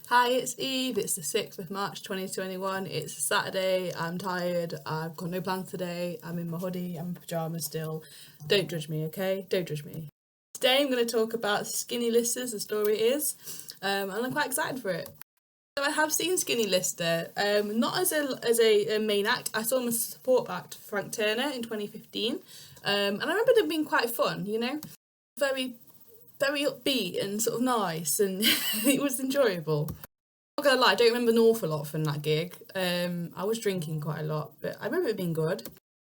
Hi, it's Eve. It's the 6th of March 2021. It's a Saturday. I'm tired. I've got no plans today. I'm in my hoodie. I'm in pyjamas still. Don't judge me, okay? Don't judge me. Today I'm going to talk about Skinny Lister, the story is, and I'm quite excited for it. So I have seen Skinny Lister, not as a main act. I saw him as a support act, Frank Turner, in 2015, and I remember them being quite fun. Very very upbeat and sort of nice, and it was enjoyable. Not gonna lie, I don't remember an awful lot from that gig. I was drinking quite a lot, but I remember it being good.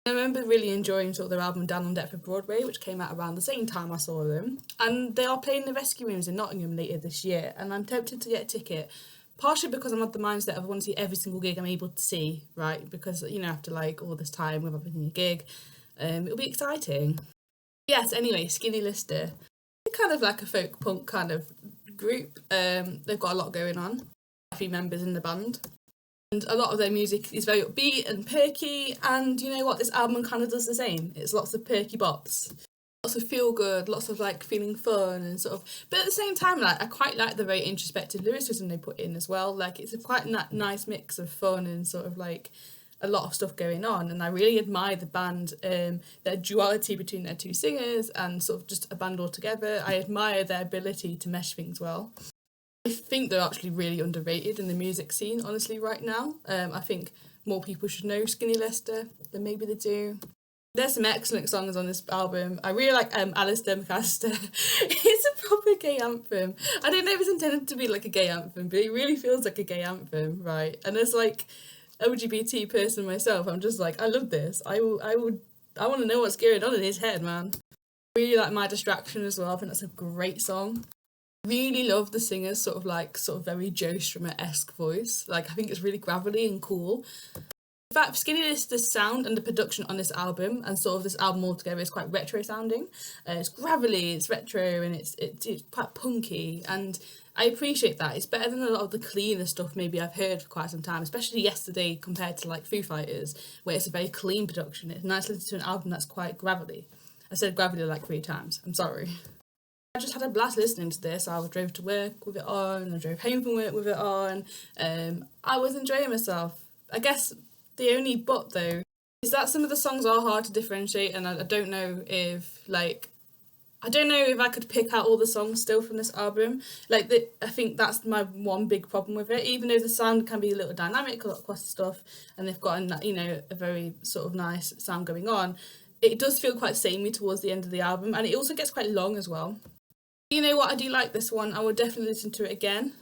I remember really enjoying sort of their album Down on Deptford Broadway, which came out around the same time I saw them. And they are playing the Rescue Rooms in Nottingham later this year, and I'm tempted to get a ticket. Partially because I'm of the mindset of I want to see every single gig I'm able to see, right? Because, after like all this time with everything a gig, it'll be exciting. Yes, anyway, Skinny Lister. Kind of like a folk punk kind of group. They've got a lot going on. A few members in the band, and a lot of their music is very upbeat and perky. And you know what? This album kind of does the same. It's lots of perky bops, lots of feel good, lots of like feeling fun and sort of. But at the same time, like I quite like the very introspective lyricism they put in as well. Like it's a quite nice mix of fun and sort of like a lot of stuff going on, and I really admire the band, their duality between their two singers and sort of just a band altogether. I admire their ability to mesh things well. I think they're actually really underrated in the music scene, honestly, right now. I think more people should know Skinny Lister than maybe they do. There's some excellent songs on this album. I really like Alistair McAllister. It's a proper gay anthem. I don't know if it's intended to be like a gay anthem, but it really feels like a gay anthem, right? And there's like LGBT person myself, I'm just like, I love this. I want to know what's going on in his head, man. Really like My Distraction as well. I think that's a great song. Really love the singer's sort of very Joe Strummer-esque voice. Like I think it's really gravelly and cool. In fact, Skinny Lister's sound and the production on this album and sort of this album altogether is quite retro sounding. It's gravelly, it's retro, and it's quite punky, and I appreciate that. It's better than a lot of the cleaner stuff maybe I've heard for quite some time, especially Yesterday compared to like Foo Fighters, where it's a very clean production. It's nice to listen to an album that's quite gravelly. I said gravelly like 3 times. I'm sorry. I just had a blast listening to this. I drove to work with it on, I drove home from work with it on. I was enjoying myself. I guess the only but though is that some of the songs are hard to differentiate, and I don't know if I could pick out all the songs still from this album. I think that's my one big problem with it. Even though the sound can be a little dynamic across the stuff, and they've got a very sort of nice sound going on, it does feel quite samey towards the end of the album, and it also gets quite long as well. You know what? I do like this one. I would definitely listen to it again.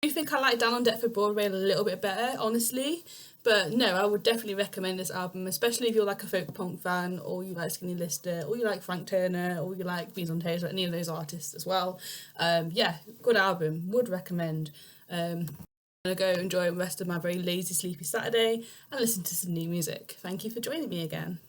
I do think I like Down on Deptford Broadway a little bit better, honestly. But no, I would definitely recommend this album, especially if you're like a folk punk fan, or you like Skinny Lister, or you like Frank Turner, or you like Beans on Toast, or any of those artists as well. Yeah, good album. Would recommend. I'm going to go enjoy the rest of my very lazy, sleepy Saturday and listen to some new music. Thank you for joining me again.